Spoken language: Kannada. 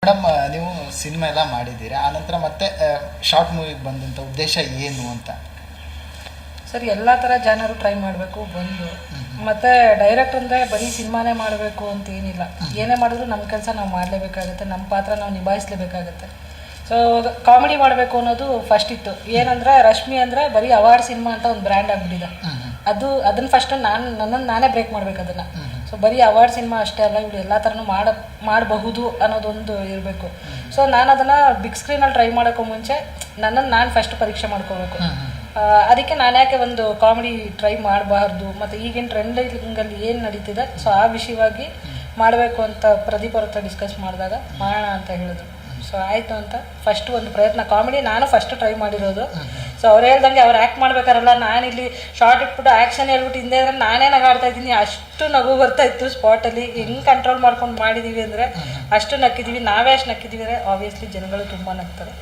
ಮೇಡಮ್, ನೀವು ಸಿನಿಮಾ ಎಲ್ಲ ಮಾಡಿದ್ದೀರಾ, ಆನಂತರ ಮತ್ತೆ ಶಾರ್ಟ್ ಮೂವಿಗೆ ಬಂದಂಥ ಉದ್ದೇಶ ಏನು ಅಂತ? ಸರ್, ಎಲ್ಲ ಥರ ಜಾನರು ಟ್ರೈ ಮಾಡಬೇಕು ಬಂದು. ಮತ್ತು ಡೈರೆಕ್ಟ್ ಅಂದರೆ ಬರೀ ಸಿನಿಮಾನೇ ಮಾಡಬೇಕು ಅಂತ ಏನಿಲ್ಲ. ಏನೇ ಮಾಡಿದ್ರು ನಮ್ಮ ಕೆಲಸ ನಾವು ಮಾಡಲೇಬೇಕಾಗುತ್ತೆ, ನಮ್ಮ ಪಾತ್ರ ನಾವು ನಿಭಾಯಿಸಲೇಬೇಕಾಗುತ್ತೆ. ಸೊ ಕಾಮಿಡಿ ಮಾಡಬೇಕು ಅನ್ನೋದು ಫಸ್ಟ್ ಇತ್ತು. ಏನಂದರೆ ರಶ್ಮಿ ಅಂದರೆ ಬರೀ ಅವಾರ್ಡ್ ಸಿನಿಮಾ ಅಂತ ಒಂದು ಬ್ರ್ಯಾಂಡ್ ಆಗಿಬಿಟ್ಟಿದೆ. ಅದನ್ನು ಫಸ್ಟ್ ನನ್ನನ್ನು ನಾನೇ ಬ್ರೇಕ್ ಮಾಡಬೇಕು ಅದನ್ನು. ಸೊ ಬರೀ ಅವಾರ್ಡ್ ಸಿನಿಮಾ ಅಷ್ಟೇ ಅಲ್ಲ, ಇವ್ರು ಎಲ್ಲ ಥರನೂ ಮಾಡಬಹುದು ಅನ್ನೋದೊಂದು ಇರಬೇಕು. ಸೊ ನಾನು ಅದನ್ನು ಬಿಗ್ ಸ್ಕ್ರೀನಲ್ಲಿ ಟ್ರೈ ಮಾಡೋಕ್ಕೂ ಮುಂಚೆ ನನ್ನನ್ನು ನಾನು ಫಸ್ಟ್ ಪರೀಕ್ಷೆ ಮಾಡ್ಕೋಬೇಕು. ಅದಕ್ಕೆ ನಾನು ಯಾಕೆ ಒಂದು ಕಾಮಿಡಿ ಟ್ರೈ ಮಾಡಬಾರ್ದು, ಮತ್ತು ಈಗಿನ ಟ್ರೆಂಡಿಂಗಲ್ಲಿ ಏನು ನಡೀತಿದೆ ಸೊ ಆ ವಿಷಯವಾಗಿ ಮಾಡಬೇಕು ಅಂತ ಪ್ರದೀಪ್ ಅವ್ರ ಹತ್ರ ಡಿಸ್ಕಸ್ ಮಾಡಿದಾಗ ಮಾಡೋಣ ಅಂತ ಹೇಳಿದ್ರು. ಸೊ ಆಯಿತು ಅಂತ ಫಸ್ಟ್ ಒಂದು ಪ್ರಯತ್ನ ಕಾಮಿಡಿ ನಾನು ಫಸ್ಟ್ ಟ್ರೈ ಮಾಡಿರೋದು. ಸೊ ಅವ್ರು ಹೇಳ್ದಂಗೆ ಅವ್ರು ಆ್ಯಕ್ಟ್ ಮಾಡ್ಬೇಕಾರಲ್ಲ, ನಾನಿಲ್ಲಿ ಶಾರ್ಟ್ ಇಟ್ಬಿಟ್ಟು ಆ್ಯಕ್ಷನ್ ಹೇಳ್ಬಿಟ್ಟು ಹಿಂದೆ ಅಂದರೆ ನಾನೇ ನಗಾಡ್ತಾ ಇದ್ದೀನಿ. ಅಷ್ಟು ನಗು ಬರ್ತಾ ಇತ್ತು ಸ್ಪಾಟಲ್ಲಿ. ಹೆಂಗೆ ಕಂಟ್ರೋಲ್ ಮಾಡ್ಕೊಂಡು ಮಾಡಿದ್ದೀವಿ ಅಂದರೆ ಅಷ್ಟು ನಕ್ಕಿದ್ದೀವಿ. ನಾವೇ ಅಷ್ಟು ನಕ್ಕಿದ್ದೀವಿ ಅಂದರೆ ಆಬ್ವಿಯಸ್ಲಿ ಜನಗಳು ತುಂಬ ನಗ್ತಾರೆ.